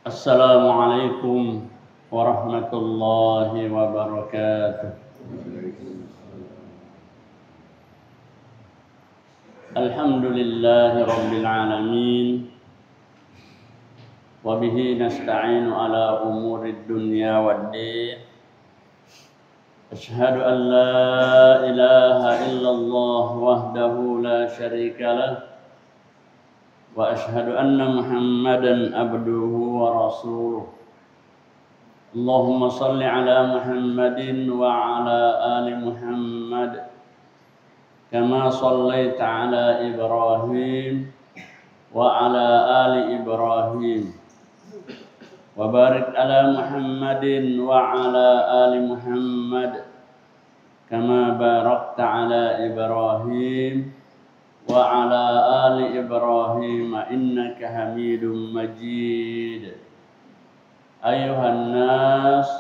Assalamualaikum warahmatullahi wabarakatuh. Alhamdulillahi rabbil alamin. Wa bihi nasta'inu ala umurid dunya waddin. Ashhadu an la ilaha illallah wahdahu la syarika lah. Wa ashhadu anna Muhammadan abduhu wa rasuluh. Allahumma salli ala Muhammadin wa ala ali Muhammad kama sallaita ala Ibrahim wa ala ali Ibrahim wa barik ala Muhammadin wa ala ali Muhammad kama barakta ala Ibrahim wa ala ali Ibrahim innaka Hamidum Majid. Ayuhan nas,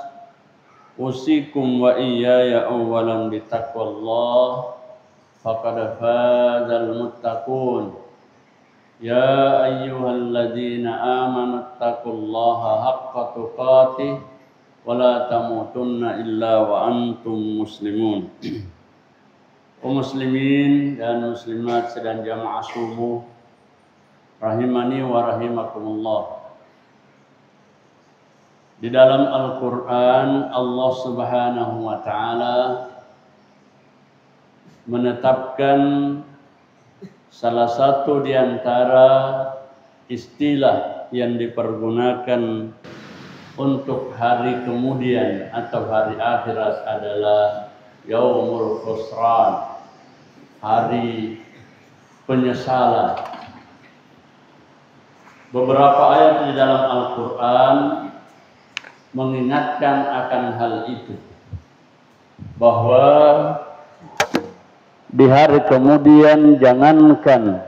usikum wa iyaya awalan bitaqwallah faqad fazal muttaqun. Ya ayyuhalladzina amanu taqullaha haqqa tuqatih wa la tamutunna illa wa antum muslimun. Kaum muslimin dan muslimat sedang jamaah subuh rahimani wa rahimakumullah. Di dalam Al-Qur'an Allah Subhanahu wa taala menetapkan salah satu di antara istilah yang dipergunakan untuk hari kemudian atau hari akhirat adalah Yaumul Khusran, hari penyesalan. Beberapa ayat di dalam Al-Quran mengingatkan akan hal itu, bahwa di hari kemudian jangankan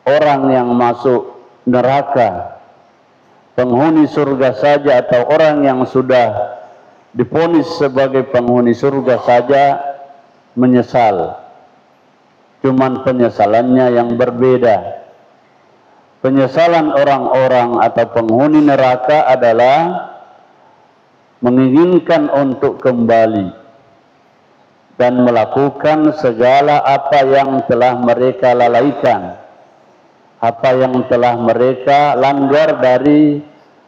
orang yang masuk neraka, penghuni surga saja, atau orang yang sudah divonis sebagai penghuni surga saja menyesal. Cuman penyesalannya yang berbeda. Penyesalan orang-orang atau penghuni neraka adalah menginginkan untuk kembali dan melakukan segala apa yang telah mereka lalaikan, apa yang telah mereka langgar dari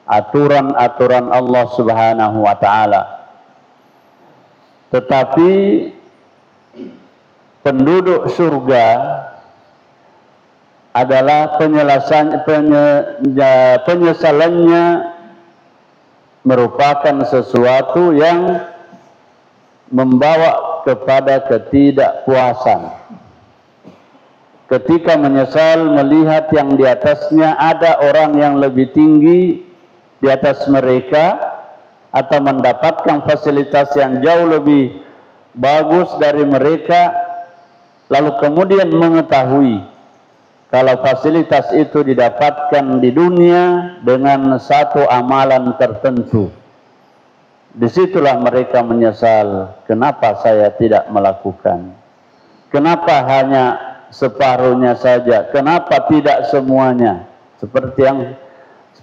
aturan-aturan Allah Subhanahu wa taala. Tetapi penduduk surga adalah penyesalannya merupakan sesuatu yang membawa kepada ketidakpuasan. Ketika menyesal melihat yang di atasnya ada orang yang lebih tinggi di atas mereka, atau mendapatkan fasilitas yang jauh lebih bagus dari mereka, lalu kemudian mengetahui kalau fasilitas itu didapatkan di dunia dengan satu amalan tertentu. Disitulah mereka menyesal, kenapa saya tidak melakukan? Kenapa hanya separuhnya saja? Kenapa tidak semuanya? Seperti yang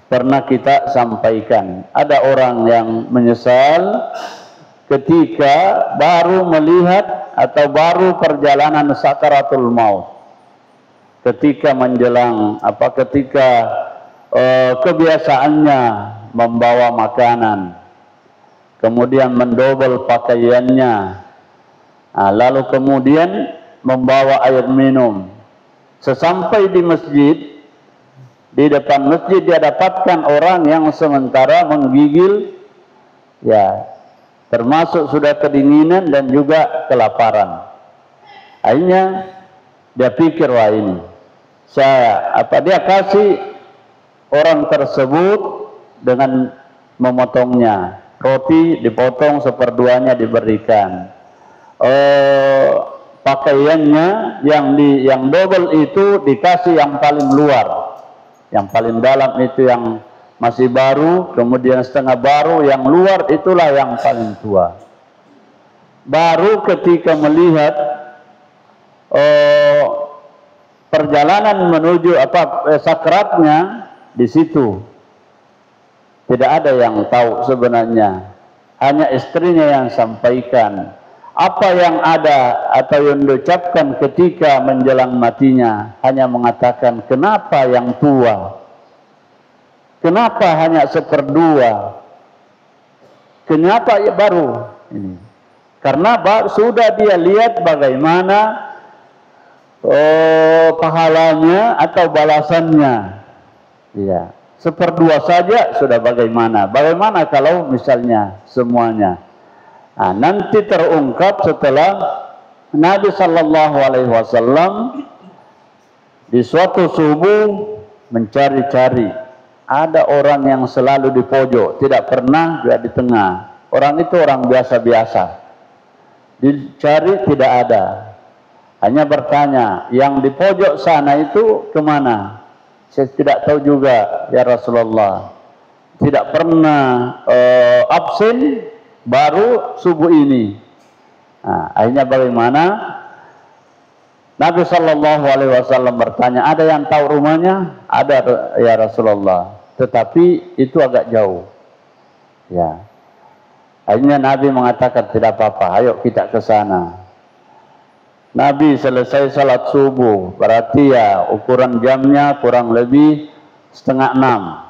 pernah kita sampaikan, ada orang yang menyesal ketika baru melihat atau baru perjalanan sakaratul maut, ketika menjelang ketika kebiasaannya membawa makanan, kemudian mendobel pakaiannya, lalu kemudian membawa air minum. Sesampai di masjid, di depan masjid dia dapatkan orang yang sementara menggigil, ya, termasuk sudah kedinginan dan juga kelaparan. Akhirnya dia pikir, wah ini dia kasih orang tersebut dengan memotongnya. Roti dipotong seperduanya diberikan. Pakaiannya yang double itu dikasih yang paling luar. Yang paling dalam itu yang masih baru, kemudian setengah baru, yang luar itulah yang paling tua. Baru ketika melihat perjalanan menuju sakratnya, di situ Tidak ada yang tahu sebenarnya. Hanya istrinya yang sampaikan. Apa yang ada atau yang diucapkan ketika menjelang matinya hanya mengatakan, kenapa yang tua? Kenapa hanya 1/2? Kenapa ya baru ini? Karena sudah dia lihat bagaimana pahalanya atau balasannya. Ya, 1/2 saja sudah bagaimana? Bagaimana kalau misalnya semuanya? Nah, nanti terungkap setelah Nabi Shallallahu Alaihi Wasallam di suatu subuh mencari-cari. Ada orang yang selalu di pojok, tidak pernah di tengah. Orang itu orang biasa-biasa. Dicari tidak ada. Hanya bertanya, yang di pojok sana itu kemana? Saya tidak tahu juga, ya Rasulullah. Tidak pernah absen, baru subuh ini. Nah, akhirnya bagaimana? Nabi Shallallahu Alaihi Wasallam bertanya, ada yang tahu rumahnya? Ada ya Rasulullah, tetapi itu agak jauh. Ya, akhirnya Nabi mengatakan tidak apa-apa, ayo kita ke sana. Nabi selesai salat subuh, berarti ya ukuran jamnya kurang lebih 5:30.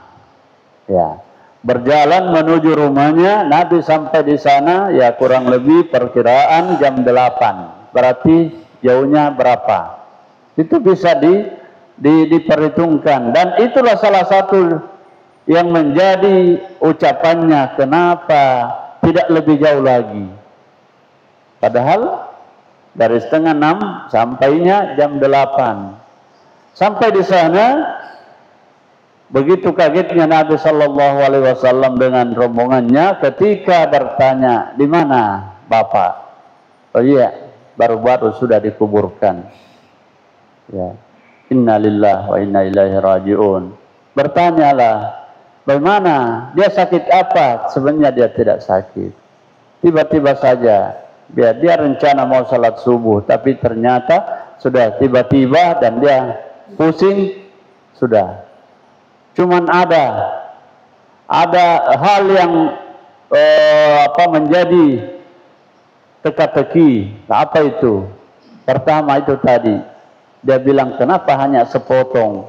Ya, berjalan menuju rumahnya, Nabi sampai di sana ya kurang lebih perkiraan jam 8. Berarti jauhnya berapa? Itu bisa diperhitungkan, dan itulah salah satu yang menjadi ucapannya, kenapa tidak lebih jauh lagi? Padahal dari 5:30 sampainya jam 8. Sampai di sana, begitu kagetnya Nabi Shallallahu Alaihi Wasallam dengan rombongannya ketika bertanya, di mana Bapak? Oh iya, baru-baru sudah dikuburkan. Ya, Inna lillahi wa inna ilaihi rajiun. Bertanyalah, bagaimana? Dia sakit apa? Sebenarnya dia tidak sakit. Tiba-tiba saja, dia rencana mau salat subuh, tapi ternyata sudah tiba-tiba dan dia pusing, sudah. Cuman ada hal yang menjadi teka-teki. Apa itu? Pertama itu tadi, dia bilang, kenapa hanya sepotong?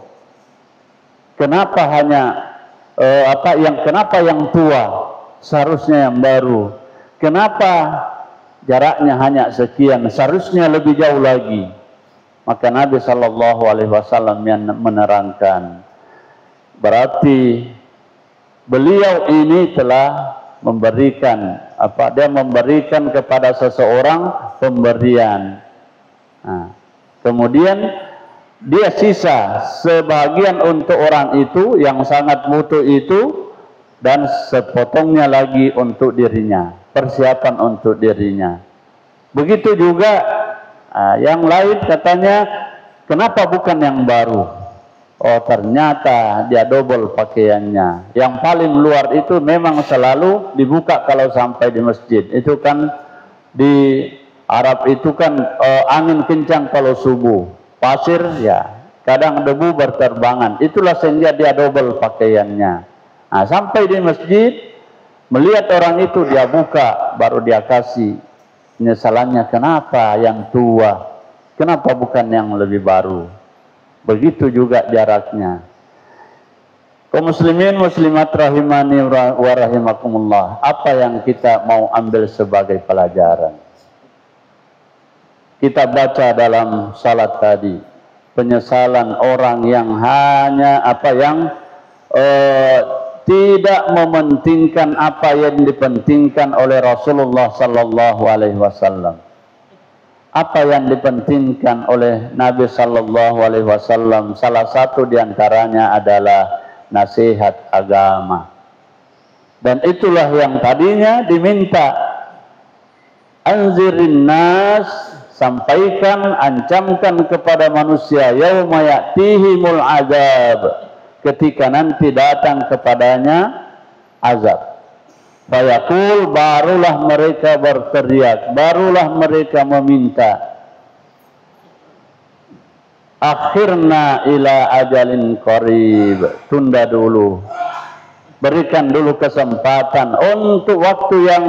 Kenapa hanya kenapa yang tua? Seharusnya yang baru. Kenapa jaraknya hanya sekian? Seharusnya lebih jauh lagi. Maka Nabi Shallallahu Alaihi Wasallam yang menerangkan, berarti beliau ini telah memberikan dia memberikan kepada seseorang pemberian. Nah, kemudian dia sisa sebagian untuk orang itu yang sangat butuh itu, dan sepotongnya lagi untuk dirinya, persiapan untuk dirinya. Begitu juga yang lain katanya, kenapa bukan yang baru? Oh, ternyata dia double pakaiannya. Yang paling luar itu memang selalu dibuka kalau sampai di masjid. Itu kan di Arab itu kan angin kencang kalau subuh, pasir ya, kadang debu berterbangan. Itulah sehingga dia double pakaiannya. Nah, sampai di masjid melihat orang itu, dia buka, baru dia kasih. Penyesalannya, kenapa yang tua? Kenapa bukan yang lebih baru? Begitu juga jaraknya. Kaum muslimin muslimat rahimani wa rahimakumullah, apa yang kita mau ambil sebagai pelajaran? Kita baca dalam salat tadi, penyesalan orang yang hanya tidak mementingkan apa yang dipentingkan oleh Rasulullah Sallallahu Alaihi Wasallam. Apa yang dipentingkan oleh Nabi Sallallahu Alaihi Wasallam, salah satu diantaranya adalah nasihat agama. Dan itulah yang tadinya diminta, anzirin nas, sampaikan, ancamkan kepada manusia, yauma ya'tihimul azab, ketika nanti datang kepadanya azab. Fayaqul, barulah mereka berteriak, barulah mereka meminta, akhirna ila ajalin qarib, tunda dulu berikan dulu kesempatan untuk waktu yang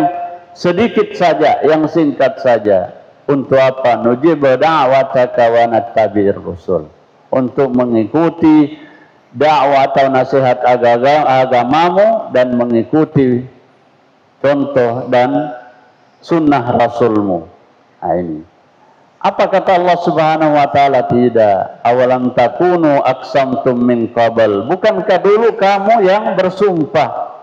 sedikit saja, yang singkat saja. Untuk apa? Nujib da'wataka wa nattabi'ir rusul. Untuk mengikuti dakwah atau nasihat agamamu dan mengikuti contoh dan sunnah Rasulmu. Nah, ini. Apa kata Allah Subhanahu wa taala? Tidak. Awalam takunu aqsamtum min qabl. Bukankah dulu kamu yang bersumpah?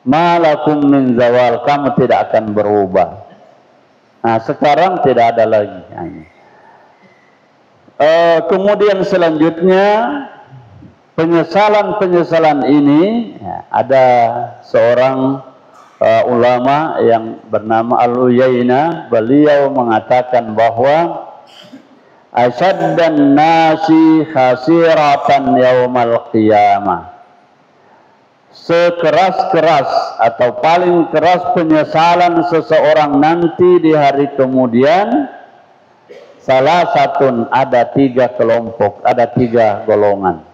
Malakum min zawal, kamu tidak akan berubah. Nah, sekarang tidak ada lagi. Kemudian selanjutnya penyesalan ini ya, ada seorang ulama yang bernama Al-Uyainah. Beliau mengatakan bahwa asyaddan nasi khasiratan yaumal qiyamah, sekeras-keras atau paling keras penyesalan seseorang nanti di hari kemudian, salah satu, ada 3 kelompok, ada 3 golongan.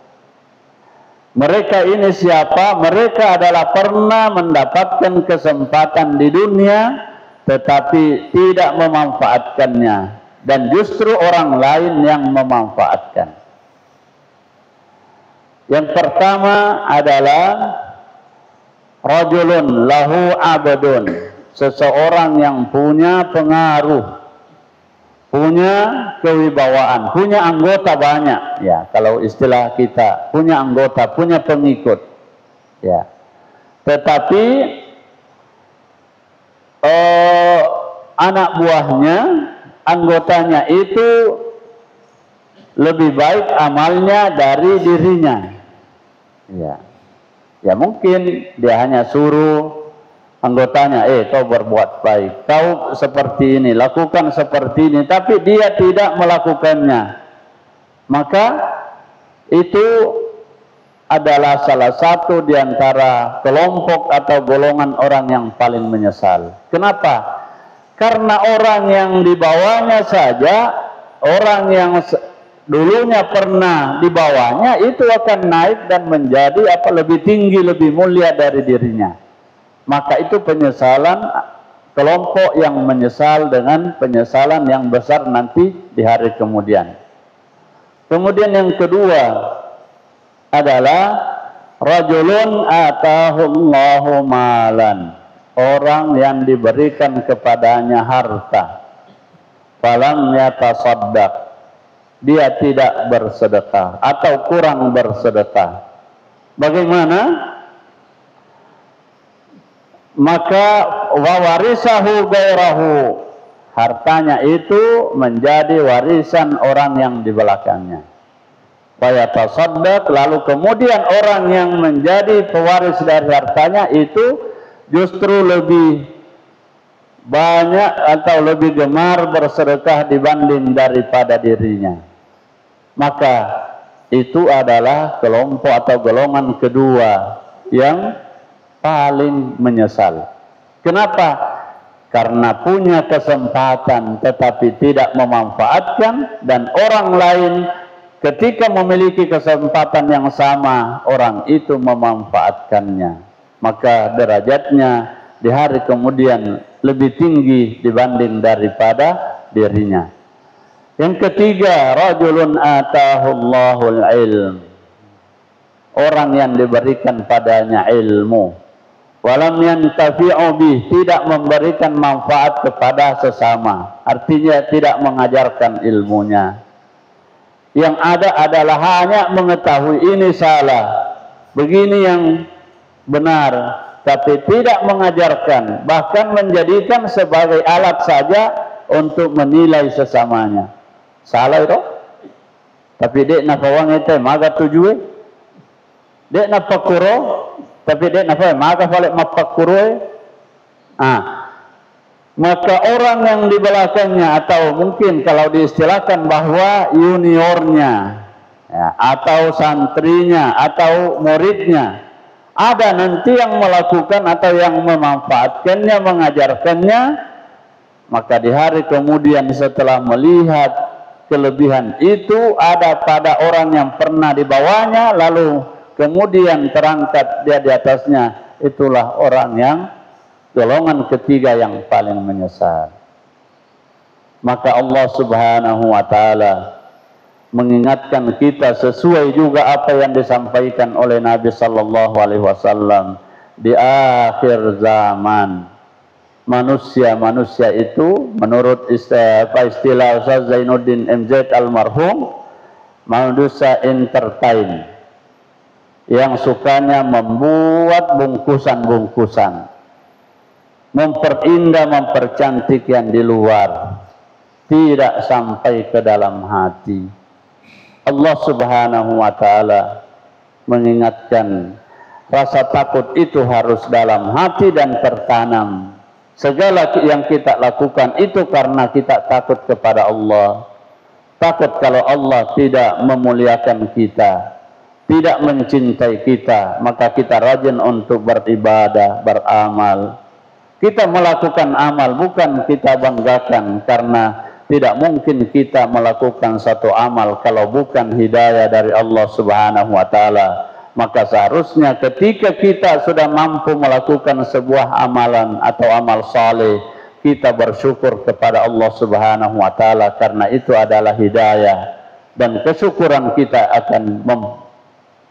Mereka ini siapa? Mereka adalah pernah mendapatkan kesempatan di dunia tetapi tidak memanfaatkannya, dan justru orang lain yang memanfaatkan. Yang pertama adalah rajulun lahu abdun, seseorang yang punya pengaruh, punya kewibawaan, punya anggota banyak, ya kalau istilah kita, punya anggota, punya pengikut, ya. Tetapi anak buahnya, anggotanya itu lebih baik amalnya dari dirinya, ya. Ya mungkin dia hanya suruh anggotanya, kau berbuat baik, kau seperti ini, lakukan seperti ini, tapi dia tidak melakukannya. Maka itu adalah salah satu di antara kelompok atau golongan orang yang paling menyesal. Kenapa? Karena orang yang di bawahnya saja, orang yang dulunya pernah di bawahnya itu akan naik dan menjadi lebih tinggi, lebih mulia dari dirinya. Maka itu penyesalan, kelompok yang menyesal dengan penyesalan yang besar nanti di hari kemudian. Kemudian yang kedua adalah rajulun atahullahu malan, orang yang diberikan kepadanya harta, falam yatasaddaq, dia tidak bersedekah atau kurang bersedekah. Bagaimana? Maka wawarisahu gairahu, hartanya itu menjadi warisan orang yang di belakangnya. Fayatasaddaq, lalu kemudian orang yang menjadi pewaris dari hartanya itu justru lebih banyak atau lebih gemar bersedekah dibanding daripada dirinya. Maka itu adalah kelompok atau golongan kedua yang paling menyesal. Kenapa? Karena punya kesempatan tetapi tidak memanfaatkan, dan orang lain ketika memiliki kesempatan yang sama, orang itu memanfaatkannya. Maka derajatnya di hari kemudian lebih tinggi dibanding daripada dirinya. Yang ketiga, rajulun atahullahul ilm, orang yang diberikan padanya ilmu, walam yantafi'u bih, tidak memberikan manfaat kepada sesama, artinya tidak mengajarkan ilmunya. Yang ada adalah hanya mengetahui ini salah, begini yang benar, tapi tidak mengajarkan, bahkan menjadikan sebagai alat saja untuk menilai sesamanya. Salah itu, tapi dek napawang itu maga tujuh, dek napakuro, tapi dek napawang maga balik mapakuro. Maka orang yang di belakangnya, atau mungkin kalau diistilahkan bahwa juniornya, ya, atau santrinya atau muridnya, ada nanti yang melakukan atau yang memanfaatkannya, mengajarkannya, maka di hari kemudian setelah melihat kelebihan itu ada pada orang yang pernah di bawahnya, lalu kemudian terangkat dia di atasnya, itulah orang yang golongan ketiga yang paling menyesal. Maka Allah Subhanahu wa taala mengingatkan kita sesuai juga apa yang disampaikan oleh Nabi sallallahu alaihi wasallam, di akhir zaman manusia itu menurut istilah Ustaz Zainuddin MZ almarhum, manusia entertain yang sukanya membuat bungkusan-bungkusan, memperindah, mempercantik yang di luar, tidak sampai ke dalam hati. Allah Subhanahu wa taala mengingatkan, rasa takut itu harus dalam hati dan tertanam. Segala yang kita lakukan itu karena kita takut kepada Allah. Takut kalau Allah tidak memuliakan kita, tidak mencintai kita, maka kita rajin untuk beribadah, beramal. Kita melakukan amal bukan kita banggakan, karena tidak mungkin kita melakukan satu amal kalau bukan hidayah dari Allah Subhanahu wa taala. Maka seharusnya ketika kita sudah mampu melakukan sebuah amalan atau amal saleh, kita bersyukur kepada Allah Subhanahu wa taala, karena itu adalah hidayah, dan kesyukuran kita akan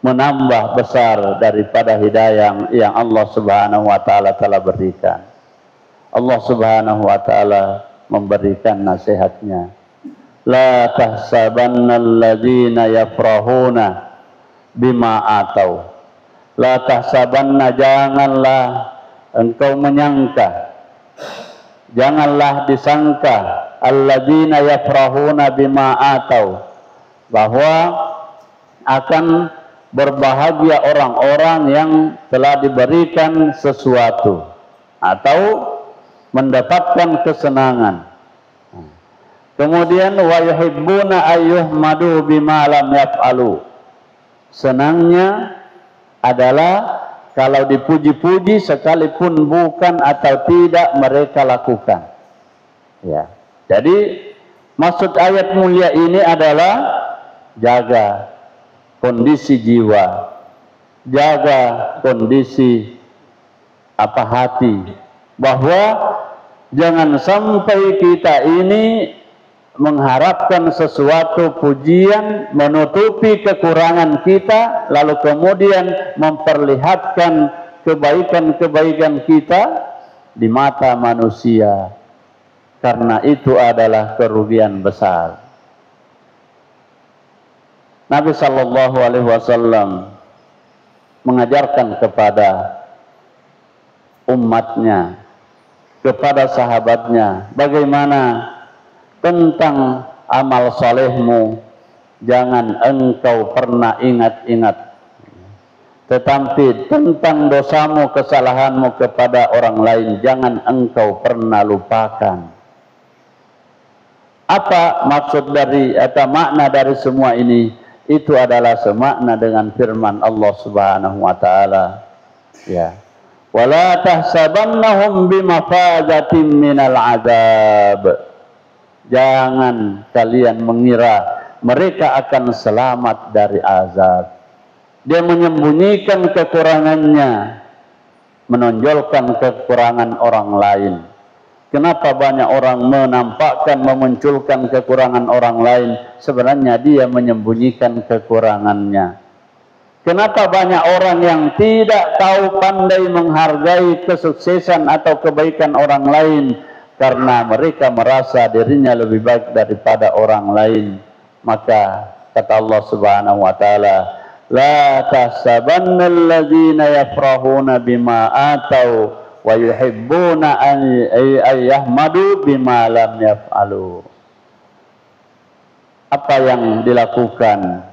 menambah besar daripada hidayah yang Allah Subhanahu wa taala telah berikan. Allah Subhanahu wa taala memberikan nasihatnya, la tahsabanna alladzina yafrahuna bima atau, la tahsabanna, janganlah engkau menyangka, janganlah disangka, alladzina yafrahuna bima atau, bahwa akan berbahagia orang-orang yang telah diberikan sesuatu atau mendapatkan kesenangan. Kemudian wa yuhibbuna ayyuhmadu bima lam yaf'alu, senangnya adalah kalau dipuji-puji sekalipun bukan atau tidak mereka lakukan. Ya. Jadi maksud ayat mulia ini adalah jaga kondisi jiwa, jaga kondisi hati, bahwa jangan sampai kita ini mengharapkan sesuatu pujian menutupi kekurangan kita, lalu kemudian memperlihatkan kebaikan-kebaikan kita di mata manusia, karena itu adalah kerugian besar. Nabi sallallahu alaihi wasallam mengajarkan kepada umatnya, kepada sahabatnya, bagaimana tentang amal salehmu jangan engkau pernah ingat-ingat, tetapi tentang dosamu, kesalahanmu kepada orang lain jangan engkau pernah lupakan. Apa maksud dari atau makna dari semua ini? Itu adalah semakna dengan firman Allah Subhanahu wa taala, ya, wala tahsabannahum bimafazatin minal azab, jangan kalian mengira mereka akan selamat dari azab. Dia menyembunyikan kekurangannya, menonjolkan kekurangan orang lain. Kenapa banyak orang menampakkan, memunculkan kekurangan orang lain? Sebenarnya dia menyembunyikan kekurangannya. Kenapa banyak orang yang tidak tahu pandai menghargai kesuksesan atau kebaikan orang lain? Karena mereka merasa dirinya lebih baik daripada orang lain. Maka kata Allah Subhanahu wa taala, la tahsabanna alladzina yafrahuna bima atau wa yuhibbuna an yahmadu bima lam yaf'alu. Apa yang dilakukan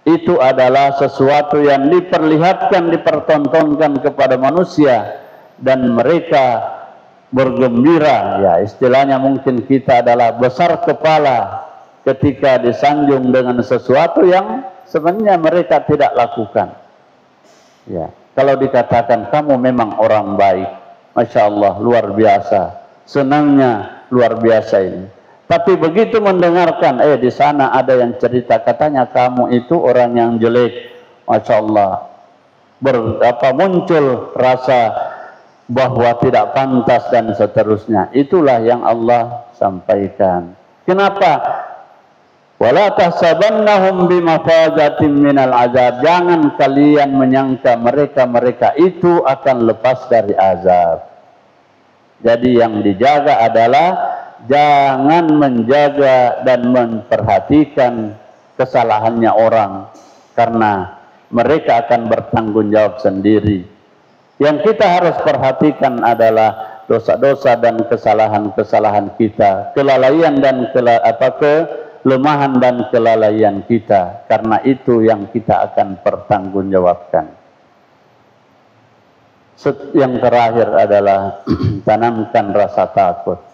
itu adalah sesuatu yang diperlihatkan, dipertontonkan kepada manusia, dan mereka bergembira. Ya, istilahnya mungkin kita adalah besar kepala ketika disanjung dengan sesuatu yang sebenarnya mereka tidak lakukan. Ya, kalau dikatakan kamu memang orang baik, Masya Allah, luar biasa, senangnya luar biasa ini. Tapi begitu mendengarkan, di sana ada yang cerita, katanya kamu itu orang yang jelek, Masya Allah, muncul rasa bahwa tidak pantas dan seterusnya. Itulah yang Allah sampaikan. Kenapa? Wala tahsabannahum bimafazatin minal azab. Jangan kalian menyangka mereka itu akan lepas dari azab. Jadi yang dijaga adalah jangan menjaga dan memperhatikan kesalahannya orang, karena mereka akan bertanggung jawab sendiri. Yang kita harus perhatikan adalah dosa-dosa dan kesalahan-kesalahan kita, kelalaian dan kelemahan dan kelalaian kita, karena itu yang kita akan pertanggungjawabkan. Yang terakhir adalah tanamkan rasa takut.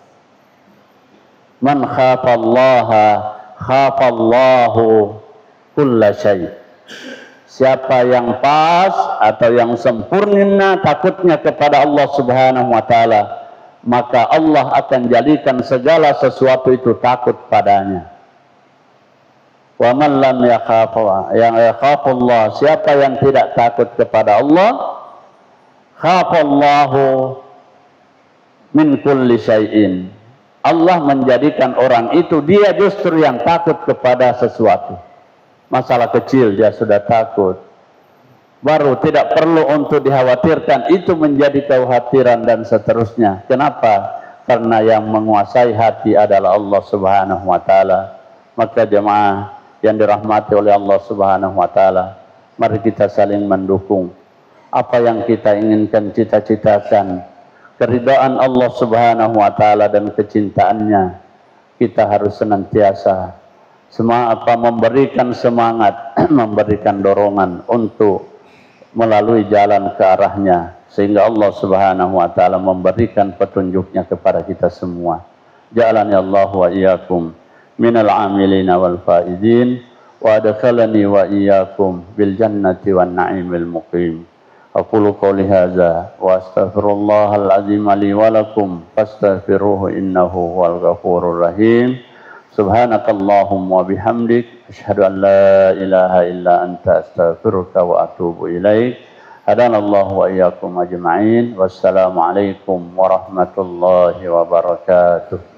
Man khafallaha khafallahu kulla syai'. Siapa yang pas atau yang sempurna takutnya kepada Allah Subhanahu wa taala, maka Allah akan jadikan segala sesuatu itu takut padanya. Wa man lam yakhafullah, siapa yang tidak takut kepada Allah, khafallahu min kulli syai'in. Allah menjadikan orang itu dia justru yang takut kepada sesuatu. Masalah kecil dia sudah takut, baru tidak perlu untuk dikhawatirkan, itu menjadi kekhawatiran dan seterusnya. Kenapa? Karena yang menguasai hati adalah Allah Subhanahu wa taala. Maka jemaah yang dirahmati oleh Allah Subhanahu wa taala, mari kita saling mendukung. Apa yang kita inginkan, cita-citakan, keridhaan Allah Subhanahu wa taala dan kecintaannya, kita harus senantiasa memberikan semangat, memberikan dorongan untuk melalui jalan ke arahnya, sehingga Allah Subhanahu wa taala memberikan petunjuknya kepada kita semua. Ja'alani Allah wa iyyakum minal amilina wal faizin wa adkhalani wa iyyakum bil jannati wan na'imil muqim. Aqulu qouli hadza wa astaghfirullahal azim li wa lakum fastaghfiruhu innahu huwal ghafurur rahim. Subhanakallahumma bihamdik asyhadu an la ilaha illa anta astaghfiruka wa atubu ilaik. Hadanallahu wa iyyakum ajma'in. Wassalamu alaikum warahmatullahi wabarakatuh.